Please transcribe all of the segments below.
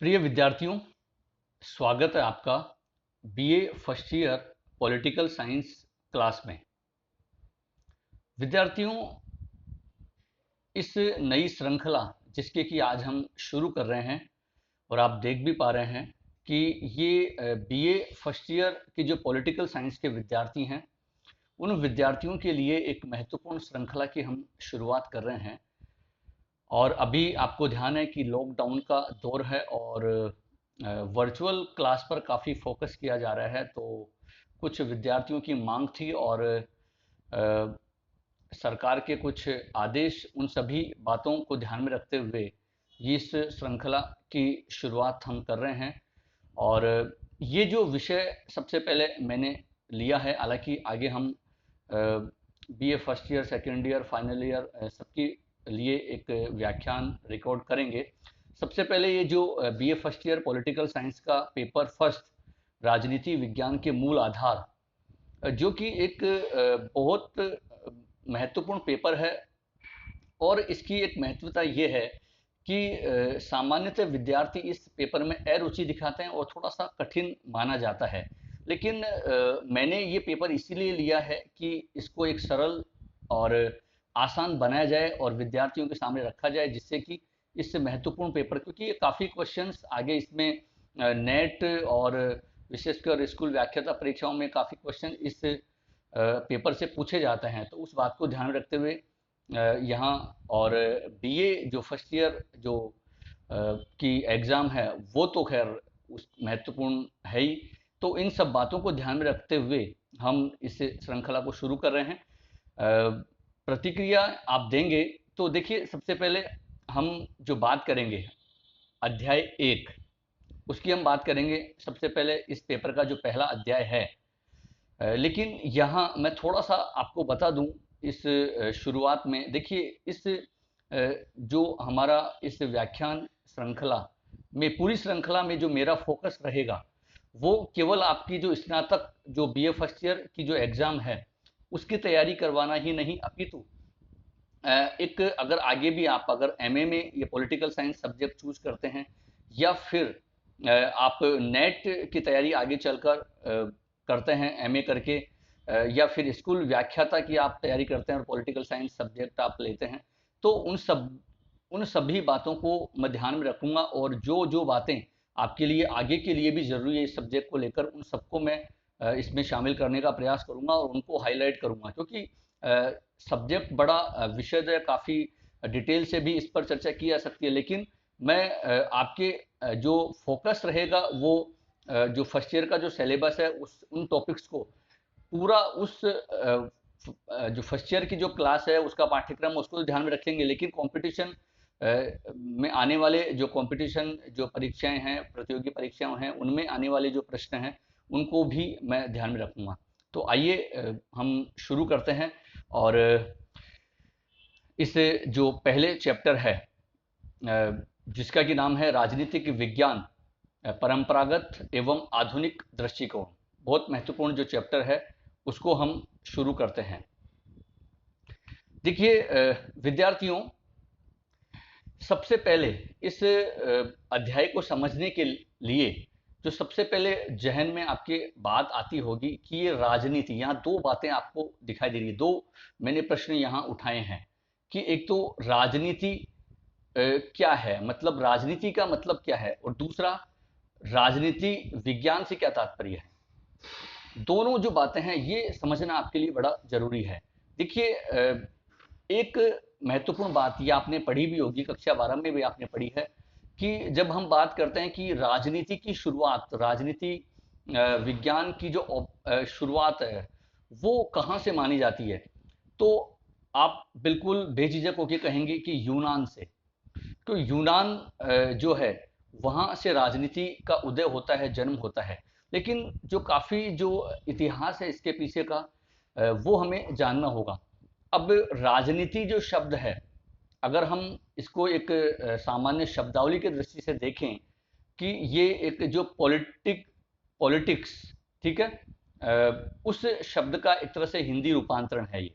प्रिय विद्यार्थियों, स्वागत है आपका BA first year political science class में। विद्यार्थियों, इस नई श्रृंखला जिसके कि आज हम शुरू कर रहे हैं और आप देख भी पा रहे हैं कि ये बीए फर्स्ट ईयर के जो पॉलिटिकल साइंस के विद्यार्थी हैं उन विद्यार्थियों के लिए एक महत्वपूर्ण श्रृंखला की हम शुरुआत कर रहे हैं। और अभी आपको ध्यान है कि लॉकडाउन का दौर है और वर्चुअल क्लास पर काफ़ी फोकस किया जा रहा है। तो कुछ विद्यार्थियों की मांग थी और सरकार के कुछ आदेश, उन सभी बातों को ध्यान में रखते हुए ये इस श्रृंखला की शुरुआत हम कर रहे हैं। और ये जो विषय सबसे पहले मैंने लिया है, हालांकि आगे हम BA first year, second year, final year सबके लिए एक व्याख्यान रिकॉर्ड करेंगे। सबसे पहले ये जो BA first year political science का पेपर फर्स्ट, राजनीति विज्ञान के मूल आधार, जो कि एक बहुत महत्वपूर्ण पेपर है। और इसकी एक महत्वता ये है कि सामान्यतः विद्यार्थी इस पेपर में अरुचि दिखाते हैं और थोड़ा सा कठिन माना जाता है। लेकिन मैंने ये पेपर इसीलिए लिया है कि इसको एक सरल और आसान बनाया जाए और विद्यार्थियों के सामने रखा जाए, जिससे कि इस महत्वपूर्ण पेपर, क्योंकि ये काफ़ी क्वेश्चंस आगे इसमें नेट और विशेषकर स्कूल व्याख्याता परीक्षाओं में काफ़ी क्वेश्चन इस पेपर से पूछे जाते हैं। तो उस बात को ध्यान में रखते हुए यहाँ और बीए जो फर्स्ट ईयर जो की एग्ज़ाम है वो तो खैर उस महत्वपूर्ण है ही। तो इन सब बातों को ध्यान में रखते हुए हम इस श्रृंखला को शुरू कर रहे हैं। प्रतिक्रिया आप देंगे तो देखिए, सबसे पहले हम जो बात करेंगे अध्याय 1, उसकी हम बात करेंगे। सबसे पहले इस पेपर का जो पहला अध्याय है, लेकिन यहाँ मैं थोड़ा सा आपको बता दूं इस शुरुआत में। देखिए, इस जो हमारा इस व्याख्यान श्रृंखला में, पूरी श्रृंखला में जो मेरा फोकस रहेगा वो केवल आपकी जो स्नातक, जो बीए फर्स्ट ईयर की जो एग्ज़ाम है उसकी तैयारी करवाना ही नहीं, अपितु एक अगर आगे भी आप अगर एमए में ये पॉलिटिकल साइंस सब्जेक्ट चूज करते हैं या फिर आप नेट की तैयारी आगे चलकर करते हैं एमए करके, या फिर स्कूल व्याख्याता की आप तैयारी करते हैं और पॉलिटिकल साइंस सब्जेक्ट आप लेते हैं, तो उन सभी बातों को मैं ध्यान में रखूंगा और जो जो बातें आपके लिए आगे के लिए भी ज़रूरी है इस सब्जेक्ट को लेकर, उन सबको मैं इसमें शामिल करने का प्रयास करूंगा और उनको हाईलाइट करूंगा। क्योंकि सब्जेक्ट बड़ा विषय है, काफ़ी डिटेल से भी इस पर चर्चा की जा सकती है, लेकिन मैं आपके जो फोकस रहेगा वो जो फर्स्ट ईयर का जो सिलेबस है उन टॉपिक्स को पूरा, उस जो फर्स्ट ईयर की जो क्लास है उसका पाठ्यक्रम उसको तो ध्यान में रखेंगे, लेकिन कंपटीशन में आने वाले जो कंपटीशन जो परीक्षाएं हैं, प्रतियोगी परीक्षाएं हैं, उनमें आने वाले जो प्रश्न हैं उनको भी मैं ध्यान में रखूंगा। तो आइए हम शुरू करते हैं। और इस जो पहले चैप्टर है जिसका कि नाम है राजनीतिक विज्ञान, परंपरागत एवं आधुनिक दृष्टिकोण, बहुत महत्वपूर्ण जो चैप्टर है उसको हम शुरू करते हैं। देखिए विद्यार्थियों, सबसे पहले इस अध्याय को समझने के लिए जो सबसे पहले जहन में आपके बात आती होगी कि ये राजनीति, यहाँ दो बातें आपको दिखाई दे रही है, दो मैंने प्रश्न यहाँ उठाए हैं कि एक तो राजनीति क्या है, मतलब राजनीति का मतलब क्या है, और दूसरा राजनीति विज्ञान से क्या तात्पर्य है। दोनों जो बातें हैं ये समझना आपके लिए बड़ा जरूरी है। देखिए एक महत्वपूर्ण बात ये आपने पढ़ी भी होगी, कक्षा 12 में भी आपने पढ़ी है कि जब हम बात करते हैं कि राजनीति की शुरुआत, राजनीति विज्ञान की जो शुरुआत है वो कहाँ से मानी जाती है, तो आप बिल्कुल बेझिझक होकर कहेंगे कि यूनान से। तो यूनान जो है वहाँ से राजनीति का उदय होता है, जन्म होता है। लेकिन जो काफ़ी जो इतिहास है इसके पीछे का वो हमें जानना होगा। अब राजनीति जो शब्द है, अगर हम इसको एक सामान्य शब्दावली की दृष्टि से देखें कि ये एक जो पॉलिटिक्स, ठीक है, उस शब्द का एक तरह से हिंदी रूपांतरण है ये।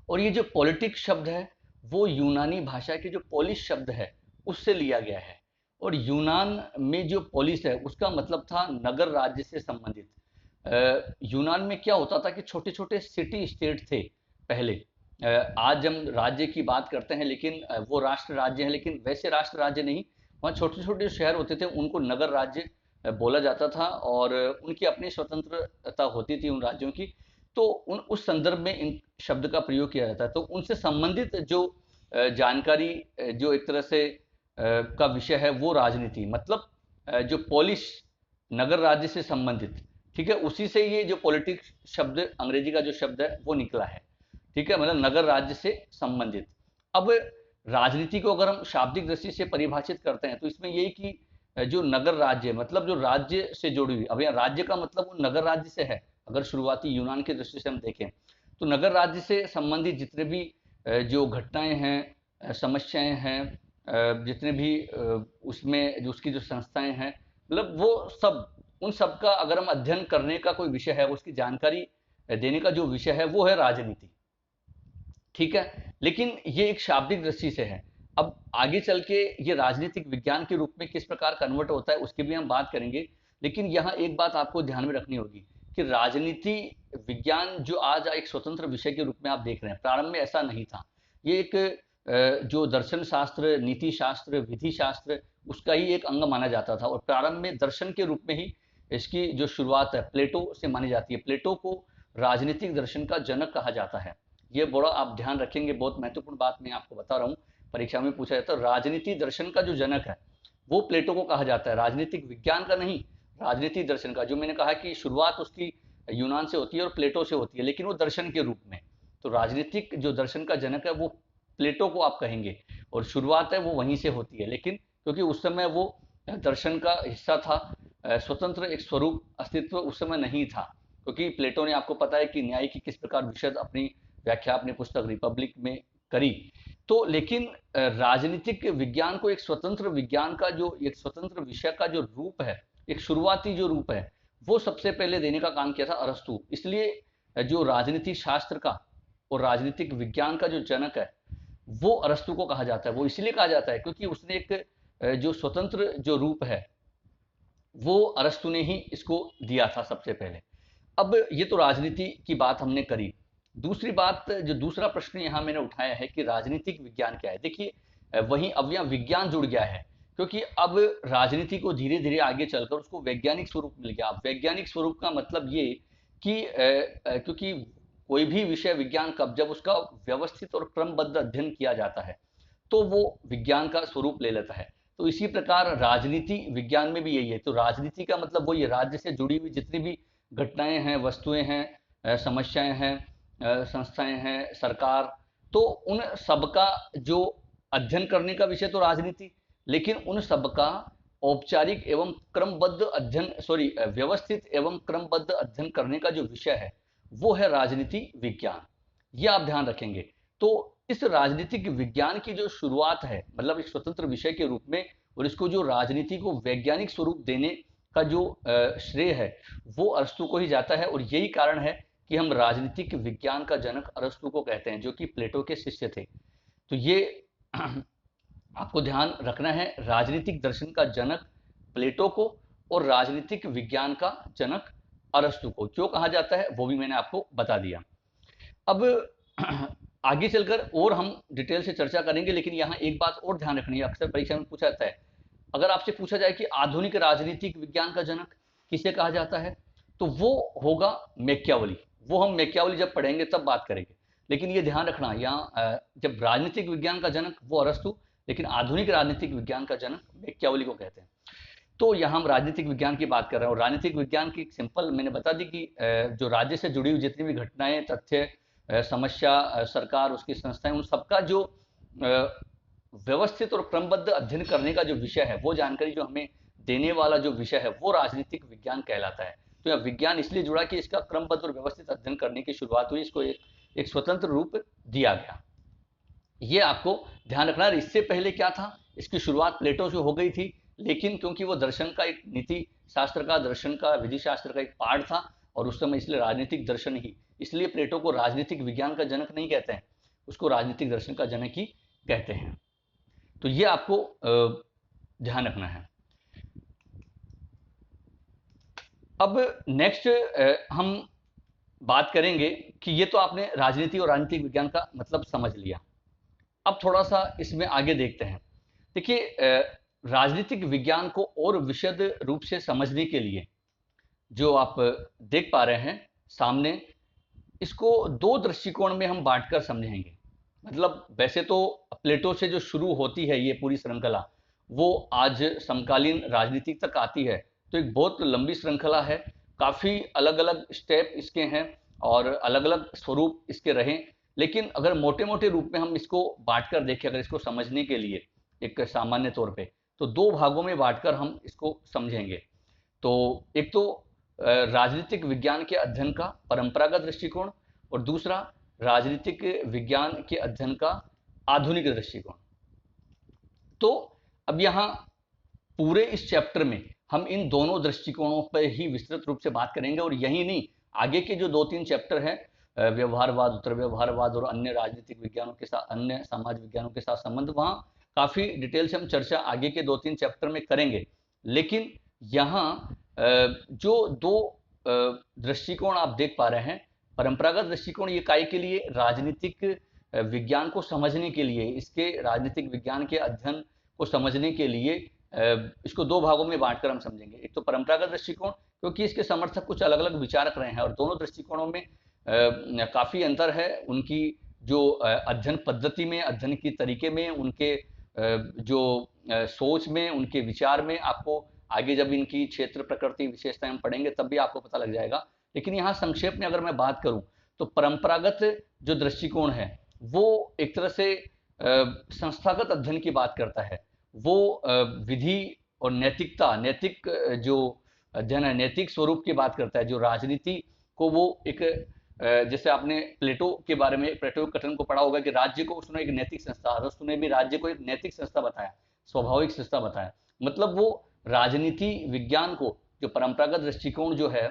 और ये जो पॉलिटिक्स शब्द है वो यूनानी भाषा के जो पोलिश शब्द है उससे लिया गया है। और यूनान में जो पोलिस है उसका मतलब था नगर राज्य से संबंधित। यूनान में क्या होता था कि छोटे छोटे सिटी स्टेट थे पहले। आज हम राज्य की बात करते हैं, लेकिन वो राष्ट्र राज्य है, लेकिन वैसे राष्ट्र राज्य नहीं। वहाँ छोटे छोटे शहर होते थे, उनको नगर राज्य बोला जाता था, और उनकी अपनी स्वतंत्रता होती थी उन राज्यों की। तो उस संदर्भ में इन शब्द का प्रयोग किया जाता है। तो उनसे संबंधित जो जानकारी, जो एक तरह से का विषय है, वो राजनीति, मतलब जो पोलिस नगर राज्य से संबंधित, ठीक है, उसी से ये जो पॉलिटिक्स शब्द, अंग्रेजी का जो शब्द है वो निकला है। ठीक है, मतलब नगर राज्य से संबंधित। अब राजनीति को अगर हम शाब्दिक दृष्टि से परिभाषित करते हैं तो इसमें यही कि जो नगर राज्य, मतलब जो राज्य से जुड़ी हुई, अब यहाँ राज्य का मतलब वो नगर राज्य से है। अगर शुरुआती यूनान की दृष्टि से हम देखें तो नगर राज्य से संबंधित जितने भी जो घटनाएं हैं, समस्याएं हैं, जितने भी उसमें जो उसकी जो संस्थाएं हैं, मतलब वो सब, उन सब का अगर हम अध्ययन करने का कोई विषय है, उसकी जानकारी देने का जो विषय है वो है राजनीति। ठीक है, लेकिन ये एक शाब्दिक दृष्टि से है। अब आगे चल के ये राजनीतिक विज्ञान के रूप में किस प्रकार कन्वर्ट होता है उसकी भी हम बात करेंगे। लेकिन यहाँ एक बात आपको ध्यान में रखनी होगी कि राजनीति विज्ञान जो आज एक स्वतंत्र विषय के रूप में आप देख रहे हैं, प्रारंभ में ऐसा नहीं था। ये एक जो दर्शन शास्त्र, नीति शास्त्र, विधि शास्त्र, उसका ही एक अंग माना जाता था, और प्रारंभ में दर्शन के रूप में ही इसकी जो शुरुआत है प्लेटो से मानी जाती है। प्लेटो को राजनीतिक दर्शन का जनक कहा जाता है। ये बड़ा आप ध्यान रखेंगे, बहुत महत्वपूर्ण बात मैं आपको बता रहा हूँ, परीक्षा में पूछा जाता है। राजनीति दर्शन का जो जनक है वो प्लेटो को कहा जाता है, राजनीतिक विज्ञान का नहीं, राजनीति दर्शन का। जो मैंने कहा कि शुरुआत उसकी यूनान से होती है और प्लेटो से होती है, लेकिन वो दर्शन के रूप में। तो राजनीतिक जो दर्शन का जनक है वो प्लेटो को आप कहेंगे, और शुरुआत है वो वहीं से होती है। लेकिन क्योंकि उस समय वो दर्शन का हिस्सा था, स्वतंत्र एक स्वरूप अस्तित्व उस समय नहीं था, क्योंकि प्लेटो ने, आपको पता है कि न्याय की किस प्रकार विशद अपनी व्याख्या अपनी पुस्तक रिपब्लिक में करी। तो लेकिन राजनीतिक विज्ञान को एक स्वतंत्र विज्ञान का, जो एक स्वतंत्र विषय का जो रूप है, एक शुरुआती जो रूप है, वो सबसे पहले देने का काम किया था अरस्तु। इसलिए जो राजनीति शास्त्र का और राजनीतिक विज्ञान का जो जनक है वो अरस्तु को कहा जाता है। वो इसलिए कहा जाता है क्योंकि उसने एक जो स्वतंत्र जो रूप है वो अरस्तु ने ही इसको दिया था सबसे पहले। अब ये तो राजनीति की बात हमने करी। दूसरी बात, जो दूसरा प्रश्न यहाँ मैंने उठाया है कि राजनीतिक विज्ञान क्या है, देखिए वहीं अब यहाँ विज्ञान जुड़ गया है, क्योंकि अब राजनीति को धीरे धीरे आगे चलकर उसको वैज्ञानिक स्वरूप मिल गया। अब वैज्ञानिक स्वरूप का मतलब ये कि क्योंकि कोई भी विषय विज्ञान कब, जब उसका व्यवस्थित और क्रमबद्ध अध्ययन किया जाता है तो वो विज्ञान का स्वरूप ले लेता है। तो इसी प्रकार राजनीति विज्ञान में भी यही है। तो राजनीति का मतलब वही, राज्य से जुड़ी हुई जितनी भी घटनाएं हैं, वस्तुएं हैं, समस्याएं हैं, संस्थाएं हैं, सरकार, तो उन सबका जो अध्ययन करने का विषय तो राजनीति, लेकिन उन सबका औपचारिक एवं क्रमबद्ध अध्ययन, व्यवस्थित एवं क्रमबद्ध अध्ययन करने का जो विषय है वो है राजनीति विज्ञान। ये आप ध्यान रखेंगे। तो इस राजनीतिक विज्ञान की जो शुरुआत है, मतलब एक स्वतंत्र विषय के रूप में, और इसको जो राजनीति को वैज्ञानिक स्वरूप देने का जो श्रेय है वो अरस्तु को ही जाता है। और यही कारण है कि हम राजनीतिक विज्ञान का जनक अरस्तु को कहते हैं, जो कि प्लेटो के शिष्य थे। तो ये आपको ध्यान रखना है, राजनीतिक दर्शन का जनक प्लेटो को और राजनीतिक विज्ञान का जनक अरस्तु को क्यों कहा जाता है वो भी मैंने आपको बता दिया। अब आगे चलकर और हम डिटेल से चर्चा करेंगे, लेकिन यहाँ एक बात और ध्यान रखनी है, अक्सर परीक्षा में पूछा जाता है, अगर आपसे पूछा जाए कि आधुनिक राजनीतिक विज्ञान का जनक किसे कहा जाता है, तो वो होगा मैकियावली। वो हम मैकियावली जब पढ़ेंगे तब बात करेंगे। लेकिन ये ध्यान रखना, यहाँ जब राजनीतिक विज्ञान का जनक वो अरस्तु, लेकिन आधुनिक राजनीतिक विज्ञान का जनक मैकियावली को कहते हैं। तो यहाँ हम राजनीतिक विज्ञान की बात कर रहे हैं, और राजनीतिक विज्ञान की सिंपल मैंने बता दी कि जो राज्य से जुड़ी हुई जितनी भी घटनाएं, तथ्य, समस्या, सरकार, उसकी संस्थाएं, उन सबका जो व्यवस्थित और क्रमबद्ध अध्ययन करने का जो विषय है, वो जानकारी जो हमें देने वाला जो विषय है वो राजनीतिक विज्ञान कहलाता है। तो यह विज्ञान इसलिए जुड़ा कि इसका क्रमबद्ध और व्यवस्थित अध्ययन करने की शुरुआत हुई, इसको एक स्वतंत्र रूप दिया गया। ये आपको ध्यान रखना है। इससे पहले क्या था, इसकी शुरुआत प्लेटो से हो गई थी, लेकिन क्योंकि वो दर्शन का एक, नीति शास्त्र का, दर्शन का, विधि शास्त्र का एक पार्ट था, और उस समय इसलिए राजनीतिक दर्शन ही, इसलिए प्लेटो को राजनीतिक विज्ञान का जनक नहीं कहते हैं, उसको राजनीतिक दर्शन का जनक ही कहते हैं। तो ये आपको ध्यान रखना है। अब नेक्स्ट हम बात करेंगे कि ये तो आपने राजनीति और राजनीतिक विज्ञान का मतलब समझ लिया। अब थोड़ा सा इसमें आगे देखते हैं। देखिए, राजनीतिक विज्ञान को और विशद रूप से समझने के लिए जो आप देख पा रहे हैं सामने, इसको दो दृष्टिकोण में हम बांटकर समझेंगे। मतलब वैसे तो प्लेटो से जो शुरू होती है ये पूरी श्रृंखला, वो आज समकालीन राजनीति तक आती है, तो एक बहुत लंबी श्रृंखला है, काफ़ी अलग अलग स्टेप इसके हैं और अलग अलग स्वरूप इसके रहे। लेकिन अगर मोटे मोटे रूप में हम इसको बांटकर देखें, अगर इसको समझने के लिए एक सामान्य तौर पे, तो दो भागों में बांटकर हम इसको समझेंगे। तो एक तो राजनीतिक विज्ञान के अध्ययन का परंपरागत दृष्टिकोण, और दूसरा राजनीतिक विज्ञान के अध्ययन का आधुनिक दृष्टिकोण। तो अब यहाँ पूरे इस चैप्टर में हम इन दोनों दृष्टिकोणों पर ही विस्तृत रूप से बात करेंगे, और यही नहीं, आगे के जो 2-3 चैप्टर हैं, व्यवहारवाद, उत्तर व्यवहारवाद और अन्य राजनीतिक विज्ञानों के साथ, अन्य समाज विज्ञानों के साथ संबंध, वहाँ काफ़ी डिटेल से हम चर्चा आगे के 2-3 चैप्टर में करेंगे। लेकिन यहाँ जो दो दृष्टिकोण आप देख पा रहे हैं, परंपरागत दृष्टिकोण ये काय के लिए, राजनीतिक विज्ञान को समझने के लिए, इसके राजनीतिक विज्ञान के अध्ययन को समझने के लिए इसको दो भागों में बांटकर हम समझेंगे। एक तो परंपरागत दृष्टिकोण, क्योंकि इसके समर्थक कुछ अलग अलग विचारक रहे हैं और दोनों दृष्टिकोणों में काफ़ी अंतर है, उनकी जो अध्ययन पद्धति में, अध्ययन की तरीके में, उनके जो सोच में, उनके विचार में, आपको आगे जब इनकी क्षेत्र प्रकृति विशेषताएं हम पढ़ेंगे तब भी आपको पता लग जाएगा। लेकिन यहाँ संक्षेप में अगर मैं बात करूँ तो परंपरागत जो दृष्टिकोण है वो एक तरह से संस्थागत अध्ययन की बात करता है। वो विधि और नैतिकता, नैतिक जो अध्ययन है, नैतिक स्वरूप की बात करता है। जो राजनीति को वो एक जैसे आपने प्लेटो के बारे में, प्लेटो कथन को पढ़ा होगा कि राज्य को उसने एक नैतिक संस्था, अरस्तु ने भी राज्य को एक नैतिक संस्था बताया, स्वाभाविक संस्था बताया। मतलब वो राजनीति विज्ञान को, जो परंपरागत दृष्टिकोण जो है,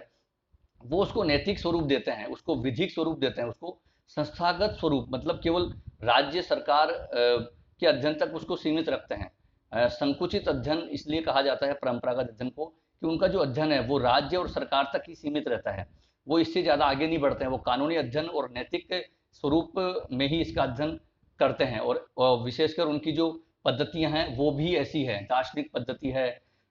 वो उसको नैतिक स्वरूप देते हैं, उसको विधिक स्वरूप देते हैं, उसको संस्थागत स्वरूप, मतलब केवल राज्य सरकार के अध्ययन तक उसको सीमित रखते हैं। संकुचित अध्ययन इसलिए कहा जाता है परंपरागत अध्ययन को कि उनका जो अध्ययन है वो राज्य और सरकार तक ही सीमित रहता है, वो इससे ज़्यादा आगे नहीं बढ़ते हैं। वो कानूनी अध्ययन और नैतिक स्वरूप में ही इसका अध्ययन करते हैं, और विशेषकर उनकी जो पद्धतियाँ हैं वो भी ऐसी है, दार्शनिक पद्धति है,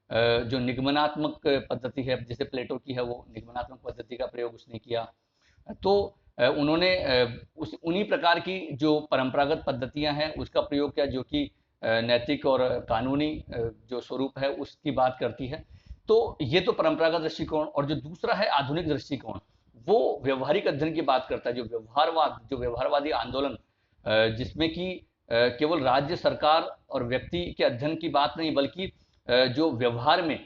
जो निगमनात्मक पद्धति है, जैसे प्लेटो की है, वो निगमनात्मक पद्धति का प्रयोग उसने किया। तो उन्होंने उन्हीं प्रकार की जो परंपरागत पद्धतियां हैं उसका प्रयोग किया, जो कि नैतिक और कानूनी जो स्वरूप है उसकी बात करती है। तो ये तो परंपरागत दृष्टिकोण। और जो दूसरा है आधुनिक दृष्टिकोण, वो व्यवहारिक अध्ययन की बात करता है। जो व्यवहारवाद, जो व्यवहारवादी आंदोलन, जिसमें कि केवल राज्य सरकार और व्यक्ति के अध्ययन की बात नहीं, बल्कि जो व्यवहार में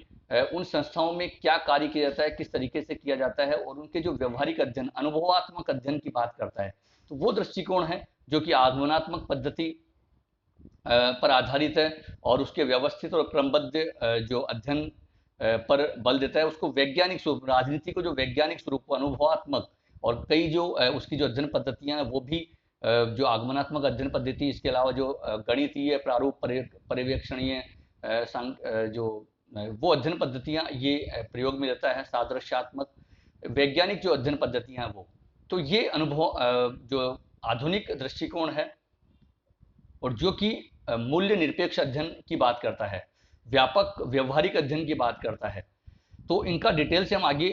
उन संस्थाओं में क्या कार्य किया जाता है, किस तरीके से किया जाता है, और उनके जो व्यवहारिक अध्ययन, अनुभवात्मक अध्ययन की बात करता है। तो वो दृष्टिकोण है जो कि आगमनात्मक पद्धति पर आधारित है और उसके व्यवस्थित और क्रमबद्ध जो अध्ययन पर बल देता है। उसको वैज्ञानिक स्वरूप, राजनीति को जो वैज्ञानिक स्वरूप, अनुभवात्मक, और कई जो उसकी जो अध्ययन पद्धतियां हैं वो भी जो आगमनात्मक अध्ययन पद्धति, इसके अलावा जो गणितीय प्रारूप, पर्यवेक्षणीय जो वो अध्ययन पद्धतियां ये प्रयोग में लेता है, सादृश्यात्मक वैज्ञानिक जो अध्ययन पद्धतियां हैं वो। तो ये अनुभव जो आधुनिक दृष्टिकोण है, और जो कि मूल्य निरपेक्ष अध्ययन की बात करता है, व्यापक व्यवहारिक अध्ययन की बात करता है। तो इनका डिटेल से हम आगे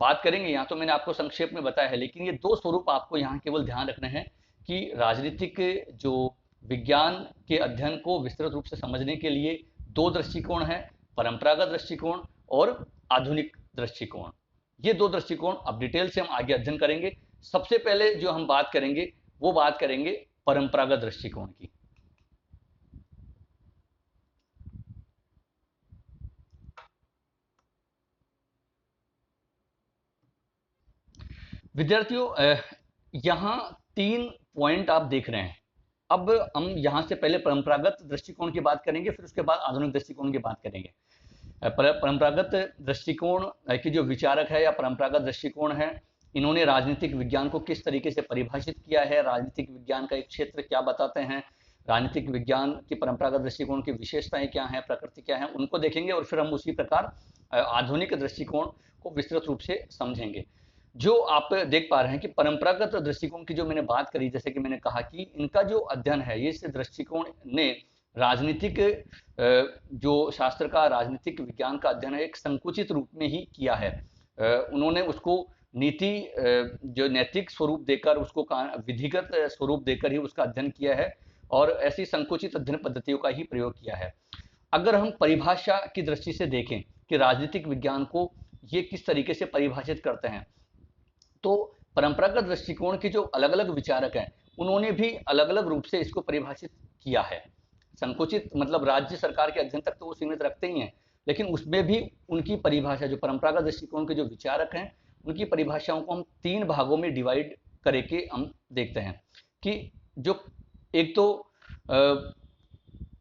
बात करेंगे। यहाँ तो मैंने आपको संक्षेप में बताया है, लेकिन ये दो स्वरूप आपको यहाँ केवल ध्यान रखने हैं कि राजनीतिक जो विज्ञान के अध्ययन को विस्तृत रूप से समझने के लिए दो दृष्टिकोण है, परंपरागत दृष्टिकोण और आधुनिक दृष्टिकोण। ये दो दृष्टिकोण अब डिटेल से हम आगे अध्ययन करेंगे। सबसे पहले जो हम बात करेंगे वो बात करेंगे परंपरागत दृष्टिकोण की। विद्यार्थियों, यहाँ 3 पॉइंट आप देख रहे हैं। अब हम यहाँ से पहले परंपरागत दृष्टिकोण की बात करेंगे, फिर उसके बाद आधुनिक दृष्टिकोण की बात करेंगे। परंपरागत दृष्टिकोण के जो विचारक है या परंपरागत दृष्टिकोण है, इन्होंने राजनीतिक विज्ञान को किस तरीके से परिभाषित किया है, राजनीतिक विज्ञान का एक क्षेत्र क्या बताते हैं, राजनीतिक विज्ञान की परंपरागत दृष्टिकोण की विशेषताएं क्या हैं, प्रकृति क्या है, उनको देखेंगे और फिर हम उसी प्रकार आधुनिक दृष्टिकोण को विस्तृत रूप से समझेंगे। जो आप देख पा रहे हैं कि परंपरागत दृष्टिकोण की जो मैंने बात करी, जैसे कि मैंने कहा कि इनका जो अध्ययन है, इस दृष्टिकोण ने राजनीतिक जो शास्त्र का राजनीतिक विज्ञान का अध्ययन है एक संकुचित रूप में ही किया है। उन्होंने उसको नीति जो नैतिक स्वरूप देकर, उसको विधिगत स्वरूप देकर ही उसका अध्ययन किया है और ऐसी संकुचित अध्ययन पद्धतियों का ही प्रयोग किया है। अगर हम परिभाषा की दृष्टि से देखें कि राजनीतिक विज्ञान को ये किस तरीके से परिभाषित करते हैं, तो परंपरागत दृष्टिकोण के जो अलग अलग विचारक हैं उन्होंने भी अलग अलग रूप से इसको परिभाषित किया है। संकुचित मतलब राज्य सरकार के अध्ययन तक तो वो सीमित रखते ही हैं, लेकिन उसमें भी उनकी परिभाषा, जो परंपरागत दृष्टिकोण के जो विचारक हैं उनकी परिभाषाओं को हम 3 भागों में डिवाइड करके हम देखते हैं कि जो एक तो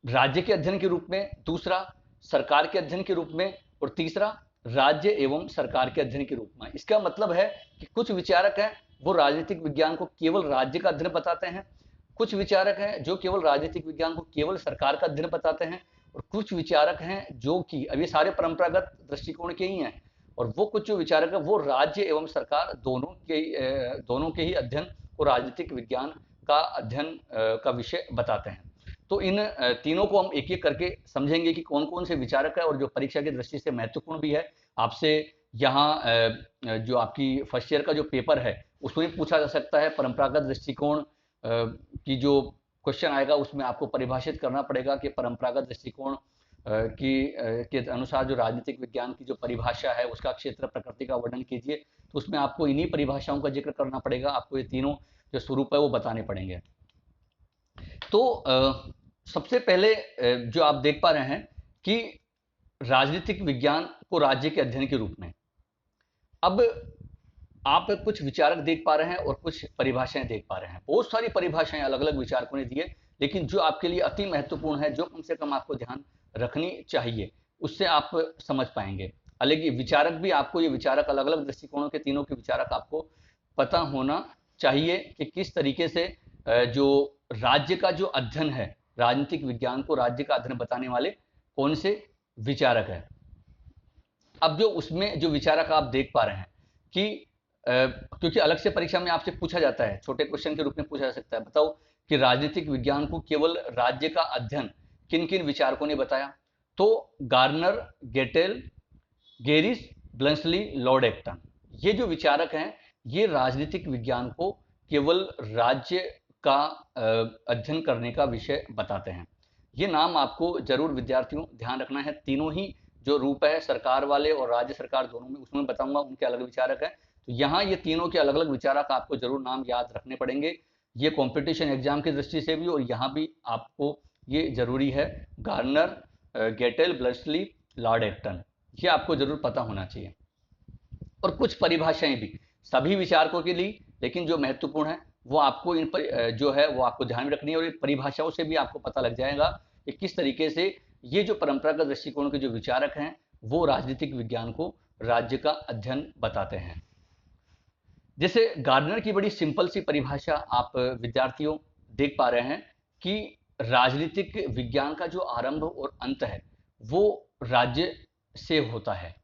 राज्य के अध्ययन के रूप में, दूसरा सरकार के अध्ययन के रूप में और तीसरा राज्य एवं सरकार के अध्ययन के रूप में। इसका मतलब है कि कुछ विचारक हैं वो राजनीतिक विज्ञान को केवल राज्य का अध्ययन बताते हैं, कुछ विचारक हैं जो केवल राजनीतिक विज्ञान को केवल सरकार का अध्ययन बताते हैं, और कुछ विचारक हैं जो कि अब ये सारे परंपरागत दृष्टिकोण के ही हैं, और वो कुछ जो विचारक है वो राज्य एवं सरकार दोनों के ही अध्ययन को राजनीतिक विज्ञान का अध्ययन का विषय बताते हैं। तो इन तीनों को हम एक एक करके समझेंगे कि कौन कौन से विचारक है और जो परीक्षा की दृष्टि से महत्वपूर्ण भी है। आपसे यहाँ जो आपकी फर्स्ट ईयर का जो पेपर है उसमें पूछा जा सकता है परंपरागत दृष्टिकोण की जो क्वेश्चन आएगा उसमें आपको परिभाषित करना पड़ेगा कि परंपरागत दृष्टिकोण के अनुसार जो राजनीतिक विज्ञान की जो परिभाषा है उसका क्षेत्र प्रकृति का वर्णन कीजिए, तो उसमें आपको इन्हीं परिभाषाओं का जिक्र करना पड़ेगा, आपको ये तीनों जो स्वरूप है वो बताने पड़ेंगे। तो सबसे पहले जो आप देख पा रहे हैं कि राजनीतिक विज्ञान को राज्य के अध्ययन के रूप में, अब आप कुछ विचारक देख पा रहे हैं और कुछ परिभाषाएं देख पा रहे हैं। बहुत सारी परिभाषाएं अलग अलग विचारकों ने दी है, लेकिन जो आपके लिए अति महत्वपूर्ण है, जो कम से कम आपको ध्यान रखनी चाहिए, उससे आप समझ पाएंगे। अलग विचारक भी आपको, ये विचारक अलग अलग दृष्टिकोणों के तीनों के विचारक आपको पता होना चाहिए कि किस तरीके से जो राज्य का जो अध्ययन है, राजनीतिक विज्ञान को राज्य का अध्ययन बताने वाले कौन से विचारक है। अब जो उसमें जो विचारक आप देख पा रहे हैं कि क्योंकि अलग से परीक्षा में आपसे पूछा जाता है, छोटे क्वेश्चन के रूप में पूछा जा सकता है, बताओ कि राजनीतिक विज्ञान को केवल राज्य का अध्ययन किन किन विचारकों ने बताया। तो गार्नर, गेटेल, गेरिस, ब्लंसली, लॉर्ड एक्टन, ये जो विचारक हैं ये राजनीतिक विज्ञान को केवल राज्य का अध्ययन करने का विषय बताते हैं। ये नाम आपको जरूर विद्यार्थियों ध्यान रखना है। तीनों ही जो रूप है, सरकार वाले और राज्य सरकार दोनों में, उसमें बताऊंगा उनके अलग विचारक हैं। तो यहाँ ये तीनों के अलग अलग विचारक आपको जरूर नाम याद रखने पड़ेंगे। ये कंपटीशन एग्जाम की दृष्टि से भी और यहाँ भी आपको ये जरूरी है। गार्नर, गेटेल, ब्लंसली, लॉर्ड एक्टन, ये आपको जरूर पता होना चाहिए। और कुछ परिभाषाएं भी सभी विचारकों के लिए, लेकिन जो महत्वपूर्ण है वो आपको इन पर जो है वो आपको ध्यान में रखनी है। और इन परिभाषाओं से भी आपको पता लग जाएगा कि किस तरीके से ये जो परंपरागत दृष्टिकोण के जो विचारक हैं वो राजनीतिक विज्ञान को राज्य का अध्ययन बताते हैं। जैसे गार्डनर की बड़ी सिंपल सी परिभाषा आप विद्यार्थियों देख पा रहे हैं कि राजनीतिक विज्ञान का जो आरंभ और अंत है वो राज्य से होता है।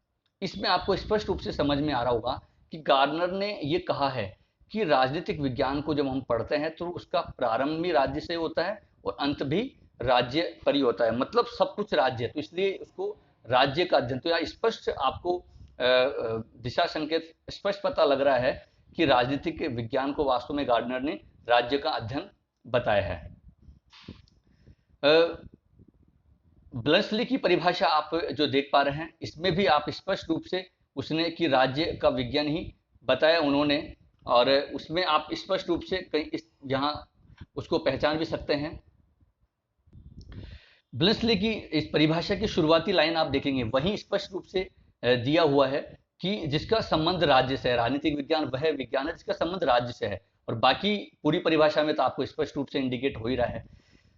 इसमें आपको स्पष्ट रूप से समझ में आ रहा होगा कि गार्डनर ने ये कहा है कि राजनीतिक विज्ञान को जब हम पढ़ते हैं तो उसका प्रारंभ भी राज्य से होता है और अंत भी राज्य पर ही होता है, मतलब सब कुछ राज्य, तो इसलिए उसको राज्य का अध्ययन। तो यहाँ स्पष्ट आपको दिशा संकेत स्पष्ट पता लग रहा है कि राजनीतिक विज्ञान को वास्तव में गार्डनर ने राज्य का अध्ययन बताया है। ब्लंसली की परिभाषा आप जो देख पा रहे हैं इसमें भी आप स्पष्ट रूप से उसने कि राज्य का विज्ञान ही बताया उन्होंने, और उसमें आप स्पष्ट रूप से कहीं यहाँ उसको पहचान भी सकते हैं। ब्लंसली की इस परिभाषा की शुरुआती लाइन आप देखेंगे वहीं स्पष्ट रूप से दिया हुआ है कि जिसका संबंध राज्य से है, राजनीतिक विज्ञान वह विज्ञान है जिसका संबंध राज्य से है, और बाकी पूरी परिभाषा में तो आपको स्पष्ट रूप से इंडिकेट हो ही रहा है।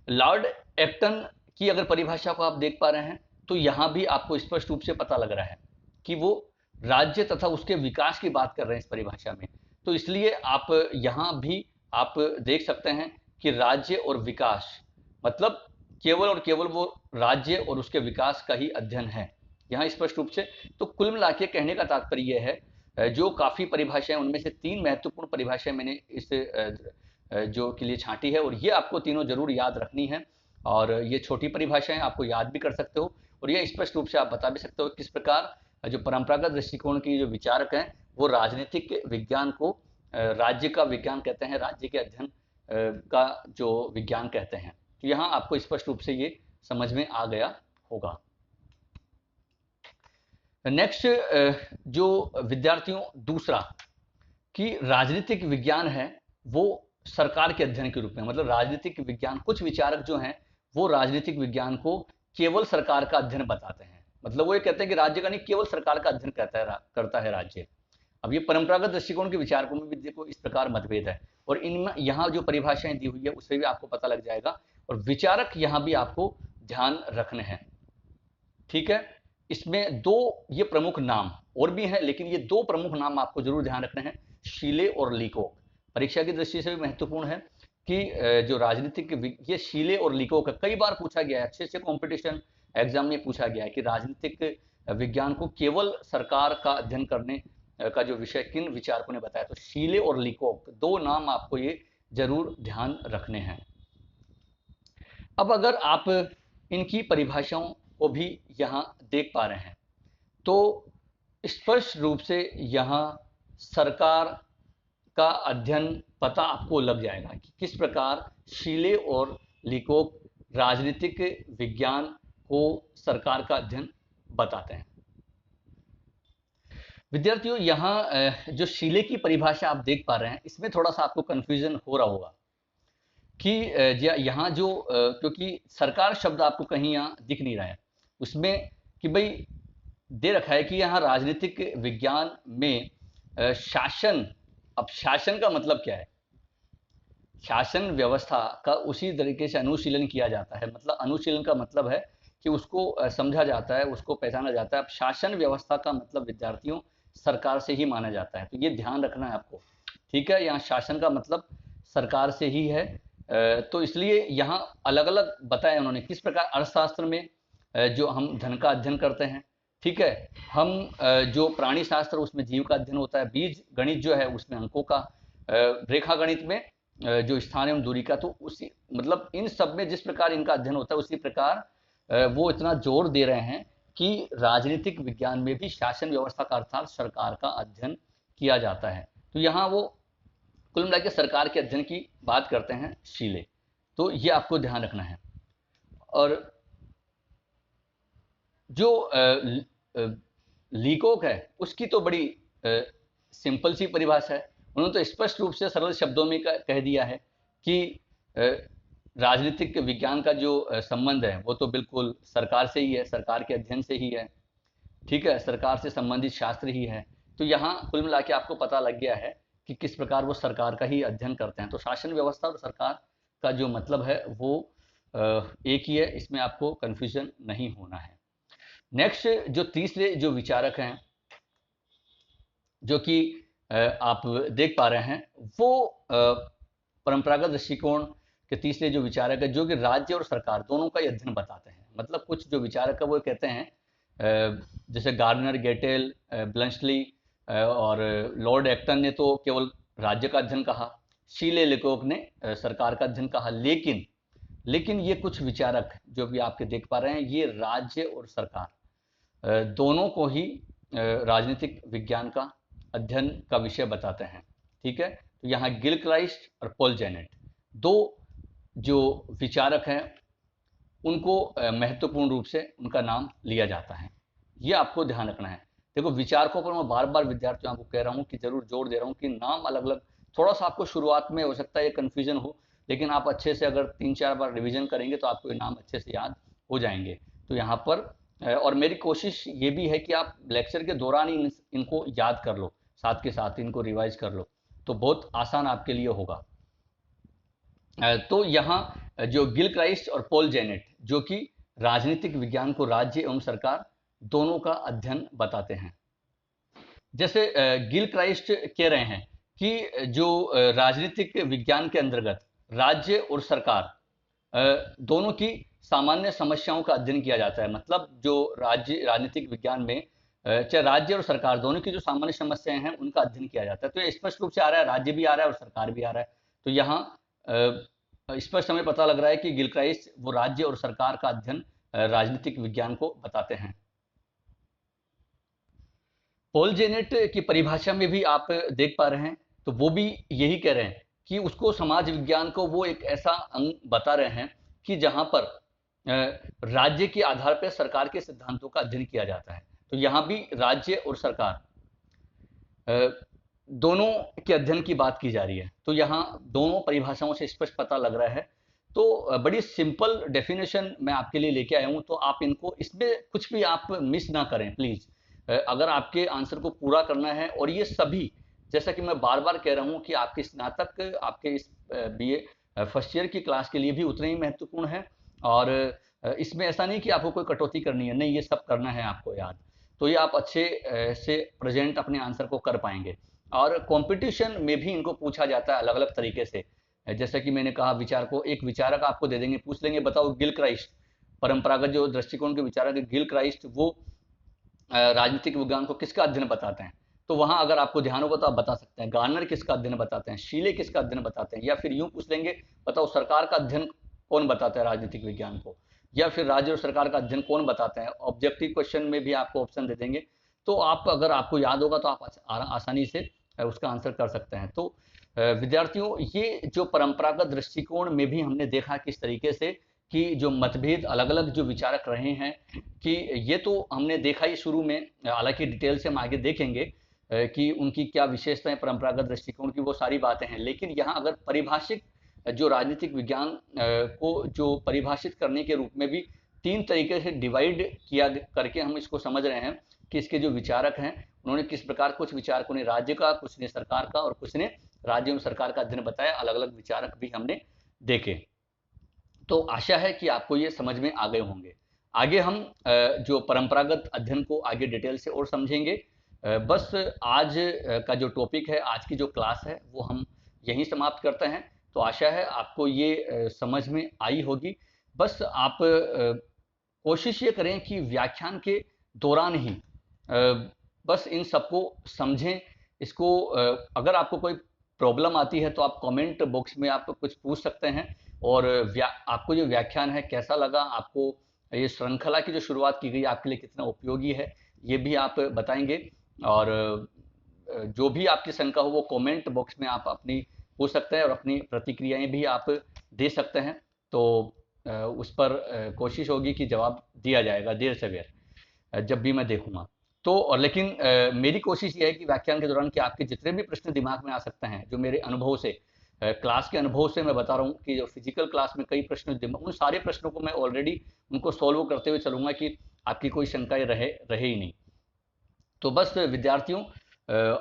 लॉर्ड एक्टन की अगर परिभाषा को आप देख पा रहे हैं तो यहाँ भी आपको स्पष्ट रूप से पता लग रहा है कि वो राज्य तथा उसके विकास की बात कर रहे हैं इस परिभाषा में। तो इसलिए आप यहाँ भी आप देख सकते हैं कि राज्य और विकास मतलब केवल और केवल वो राज्य और उसके विकास का ही अध्ययन है यहाँ स्पष्ट रूप से। तो कुल मिला के कहने का तात्पर्य यह है, जो काफ़ी परिभाषाएं, उनमें से 3 महत्वपूर्ण परिभाषाएं मैंने इस जो के लिए छांटी है, और ये आपको तीनों जरूर याद रखनी है। और ये छोटी परिभाषाएं आपको याद भी कर सकते हो, और ये स्पष्ट रूप से आप बता भी सकते हो किस प्रकार जो परंपरागत दृष्टिकोण की जो विचारक हैं वो राजनीतिक विज्ञान को राज्य का विज्ञान कहते हैं, राज्य के अध्ययन का जो विज्ञान कहते हैं। तो यहाँ आपको स्पष्ट रूप से ये समझ में आ गया होगा। नेक्स्ट जो विद्यार्थियों दूसरा कि राजनीतिक विज्ञान है वो सरकार के अध्ययन के रूप में, मतलब राजनीतिक विज्ञान, कुछ विचारक जो हैं वो राजनीतिक विज्ञान को केवल सरकार का अध्ययन बताते हैं। मतलब वो ये कहते हैं कि राज्य का नहीं, केवल सरकार का अध्ययन करता है राज्य। अब ये परंपरागत दृष्टिकोण के विचारकों में भी देखो इस प्रकार मतभेद है, और इनमें यहाँ जो परिभाषाएं दी हुई है उससे भी आपको पता लग जाएगा, और विचारक यहाँ भी आपको ध्यान रखने हैं। ठीक है, इसमें 2 ये प्रमुख नाम और भी हैं, लेकिन ये 2 प्रमुख नाम आपको जरूर ध्यान रखने हैं, शीले और लीकोक। परीक्षा की दृष्टि से भी महत्वपूर्ण है कि जो राजनीतिक ये शीले और लीकोक कई बार पूछा गया है, अच्छे से कॉम्पिटिशन एग्जाम में पूछा गया है कि राजनीतिक विज्ञान को केवल सरकार का अध्ययन करने का जो विषय किन विचारकों ने बताया। तो शीले और लीकोक 2 नाम आपको ये जरूर ध्यान रखने हैं। अब अगर आप इनकी परिभाषाओं को भी यहाँ देख पा रहे हैं तो स्पष्ट रूप से यहाँ सरकार का अध्ययन पता आपको लग जाएगा कि किस प्रकार शीले और लीकोक राजनीतिक विज्ञान को सरकार का अध्ययन बताते हैं। विद्यार्थियों यहाँ जो शीले की परिभाषा आप देख पा रहे हैं इसमें थोड़ा सा आपको कंफ्यूजन हो रहा होगा कि यहाँ जो क्योंकि सरकार शब्द आपको कहीं यहाँ दिख नहीं रहा है उसमें, कि भाई दे रखा है कि यहाँ राजनीतिक विज्ञान में शासन। अब शासन का मतलब क्या है? शासन व्यवस्था का उसी तरीके से अनुशीलन किया जाता है, मतलब अनुशीलन का मतलब है कि उसको समझा जाता है, उसको पहचाना जाता है। अब शासन व्यवस्था का मतलब विद्यार्थियों सरकार से ही माना जाता है, तो ये ध्यान रखना है आपको। ठीक है, यहाँ शासन का मतलब सरकार से ही है, तो इसलिए यहाँ अलग अलग बताया उन्होंने किस प्रकार अर्थशास्त्र में जो हम धन का अध्ययन करते हैं। ठीक है, हम जो प्राणी शास्त्र उसमें जीव का अध्ययन होता है, बीज गणित जो है उसमें अंकों का, रेखा गणित में जो स्थान एवं दूरी का, तो उसी मतलब इन सब में जिस प्रकार इनका अध्ययन होता है उसी प्रकार वो इतना जोर दे रहे हैं कि राजनीतिक विज्ञान में भी शासन व्यवस्था का अर्थात सरकार का अध्ययन किया जाता है। तो यहाँ वो कुल मिला के सरकार के अध्ययन की बात करते हैं शीले, तो ये आपको ध्यान रखना है। और जो लीकोक है उसकी तो बड़ी सिंपल सी परिभाषा है, उन्होंने तो स्पष्ट रूप से सरल शब्दों में कह दिया है कि राजनीतिक विज्ञान का जो संबंध है वो तो बिल्कुल सरकार से ही है, सरकार के अध्ययन से ही है। ठीक है, सरकार से संबंधित शास्त्र ही है। तो यहाँ कुल मिला के आपको पता लग गया है कि किस प्रकार वो सरकार का ही अध्ययन करते हैं। तो शासन व्यवस्था और सरकार का जो मतलब है वो एक ही है, इसमें आपको कन्फ्यूजन नहीं होना है। नेक्स्ट जो तीसरे जो विचारक हैं जो कि आप देख पा रहे हैं वो परंपरागत दृष्टिकोण के तीसरे जो विचारक है जो कि राज्य और सरकार दोनों का अध्ययन बताते हैं। मतलब कुछ जो विचारक है वो कहते हैं, जैसे गार्डनर, गेटेल, ब्लंशली और लॉर्ड एक्टन ने तो केवल राज्य का अध्ययन कहा, शीले लीकोक ने सरकार का अध्ययन कहा, लेकिन ये कुछ विचारक जो भी आपके देख पा रहे हैं ये राज्य और सरकार दोनों को ही राजनीतिक विज्ञान का अध्ययन का विषय बताते हैं। ठीक है, तो यहाँ गिलक्राइस्ट और पॉल जेनेट दो जो विचारक हैं उनको महत्वपूर्ण रूप से उनका नाम लिया जाता है, ये आपको ध्यान रखना है। देखो विचारकों पर मैं बार बार विद्यार्थियों को कह रहा हूँ कि जरूर जोर दे रहा हूँ कि नाम अलग अलग, थोड़ा सा आपको शुरुआत में हो सकता है ये कन्फ्यूजन हो, लेकिन आप अच्छे से अगर 3-4 बार रिवीजन करेंगे तो आपको ये नाम अच्छे से याद हो जाएंगे। तो यहाँ पर और मेरी कोशिश ये भी है कि आप लेक्चर के दौरान ही इनको याद कर लो, साथ के साथ इनको रिवाइज कर लो, तो बहुत आसान आपके लिए होगा। तो यहाँ जो गिलक्राइस्ट और पॉल जेनेट जो कि राजनीतिक विज्ञान को राज्य एवं सरकार दोनों का अध्ययन बताते हैं। जैसे गिलक्राइस्ट कह रहे हैं कि जो राजनीतिक विज्ञान के अंतर्गत राज्य और सरकार दोनों की सामान्य समस्याओं का अध्ययन किया जाता है। मतलब जो राज्य राजनीतिक विज्ञान में चाहे राज्य और सरकार दोनों की जो सामान्य समस्याएं हैं उनका अध्ययन किया जाता है। तो ये स्पष्ट रूप से आ रहा है, राज्य भी आ रहा है और सरकार भी आ रहा है। तो यहाँ स्पष्ट हमें पता लग रहा है कि गिलक्राइस्ट वो राज्य और सरकार का अध्ययन राजनीतिक विज्ञान को बताते हैं। पॉल जेनेट की परिभाषा में भी आप देख पा रहे हैं, तो वो भी यही कह रहे हैं कि उसको समाज विज्ञान को वो एक ऐसा अंग बता रहे हैं कि जहां पर राज्य के आधार पर सरकार के सिद्धांतों का अध्ययन किया जाता है। तो यहाँ भी राज्य और सरकार दोनों के अध्ययन की बात की जा रही है। तो यहाँ दोनों परिभाषाओं से स्पष्ट पता लग रहा है। तो बड़ी सिंपल डेफिनेशन मैं आपके लिए लेके आया हूँ, तो आप इनको, इसमें कुछ भी आप मिस ना करें प्लीज। अगर आपके आंसर को पूरा करना है, और ये सभी, जैसा कि मैं बार बार कह रहा हूँ कि आपके स्नातक, आपके इस बीए फर्स्ट ईयर की क्लास के लिए भी उतने ही महत्वपूर्ण है। और इसमें ऐसा नहीं कि आपको कोई कटौती करनी है, नहीं, ये सब करना है आपको याद। तो ये आप अच्छे से प्रेजेंट अपने आंसर को कर पाएंगे। और कंपटीशन में भी इनको पूछा जाता है अलग अलग तरीके से। जैसा कि मैंने कहा, विचार को एक विचारक आपको दे देंगे, पूछ लेंगे बताओ गिलक्राइस्ट, परंपरागत जो दृष्टिकोण के विचारक है गिलक्राइस्ट, वो राजनीतिक विज्ञान को किसका अध्ययन बताते हैं। तो वहां अगर आपको ध्यान होगा तो आप बता सकते हैं गार्नर किसका अध्ययन बताते हैं, शीले किसका अध्ययन बताते हैं। या फिर यूं पूछ लेंगे, बताओ सरकार का अध्ययन कौन बताता है राजनीतिक विज्ञान को, या फिर राज्य और सरकार का अध्ययन कौन बताते हैं। ऑब्जेक्टिव क्वेश्चन में भी आपको ऑप्शन दे देंगे। तो आप, अगर आपको याद होगा तो आप आसानी से उसका आंसर कर सकते हैं। तो विद्यार्थियों, ये जो परंपरागत दृष्टिकोण में भी हमने देखा किस तरीके से कि जो मतभेद अलग अलग जो विचारक रहे हैं, कि ये तो हमने देखा ही शुरू में, हालांकि डिटेल से हम आगे देखेंगे कि उनकी क्या विशेषताएं परंपरागत दृष्टिकोण की, वो सारी बातें हैं। लेकिन यहाँ अगर परिभाषित जो राजनीतिक विज्ञान को जो परिभाषित करने के रूप में भी तीन तरीके से डिवाइड किया करके हम इसको समझ रहे हैं कि इसके जो विचारक हैं उन्होंने किस प्रकार, कुछ विचारकों ने राज्य का, कुछ ने सरकार का, और कुछ ने राज्य और सरकार का अध्ययन बताया। अलग अलग विचारक भी हमने देखे। तो आशा है कि आपको ये समझ में आ गए होंगे। आगे हम जो परंपरागत अध्ययन को आगे डिटेल से और समझेंगे। बस आज का जो टॉपिक है, आज की जो क्लास है, वो हम यहीं समाप्त करते हैं। तो आशा है आपको ये समझ में आई होगी। बस आप कोशिश ये करें कि व्याख्यान के दौरान ही बस इन सबको समझें। इसको अगर आपको कोई प्रॉब्लम आती है तो आप कमेंट बॉक्स में आप कुछ पूछ सकते हैं। और आपको जो व्याख्यान है कैसा लगा, आपको ये श्रृंखला की जो शुरुआत की गई आपके लिए कितना उपयोगी है, ये भी आप बताएंगे। और जो भी आपकी शंका हो वो कमेंट बॉक्स में आप अपनी पूछ सकते हैं, और अपनी प्रतिक्रियाएं भी आप दे सकते हैं। तो उस पर कोशिश होगी कि जवाब दिया जाएगा देर से देर, जब भी मैं देखूंगा। तो और लेकिन मेरी कोशिश ये है कि व्याख्यान के दौरान कि आपके जितने भी प्रश्न दिमाग में आ सकते हैं, जो मेरे अनुभव से, क्लास के अनुभव से मैं बता रहा हूँ कि जो फिजिकल क्लास में कई प्रश्न, उन सारे प्रश्नों को मैं ऑलरेडी उनको सॉल्व करते हुए चलूंगा कि आपकी कोई शंकाएं रहे ही नहीं। तो बस विद्यार्थियों,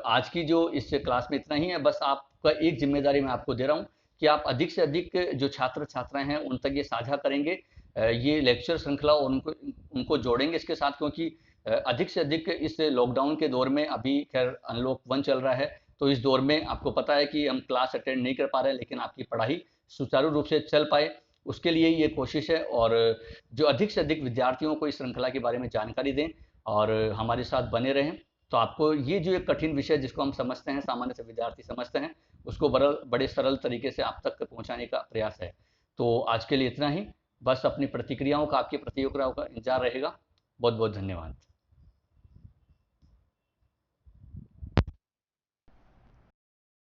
आज की जो इस क्लास में इतना ही है। बस आपका एक जिम्मेदारी मैं आपको दे रहा हूँ कि आप अधिक से अधिक जो छात्र छात्राएं हैं उन तक ये साझा करेंगे, ये लेक्चर श्रृंखला, और उनको जोड़ेंगे इसके साथ। क्योंकि अधिक से अधिक इस लॉकडाउन के दौर में, अभी खैर अनलॉक 1 चल रहा है, तो इस दौर में आपको पता है कि हम क्लास अटेंड नहीं कर पा रहे हैं, लेकिन आपकी पढ़ाई सुचारू रूप से चल पाए, उसके लिए ये कोशिश है। और जो अधिक से अधिक विद्यार्थियों को इस श्रृंखला के बारे में जानकारी दें और हमारे साथ बने रहें। तो आपको ये जो एक कठिन विषय जिसको हम समझते हैं, सामान्य से विद्यार्थी समझते हैं, उसको बड़े सरल तरीके से आप तक पहुंचाने का प्रयास है। तो आज के लिए इतना ही। बस अपनी प्रतिक्रियाओं का, आपकी प्रतिक्रियाओं का इंतजार रहेगा। बहुत बहुत धन्यवाद।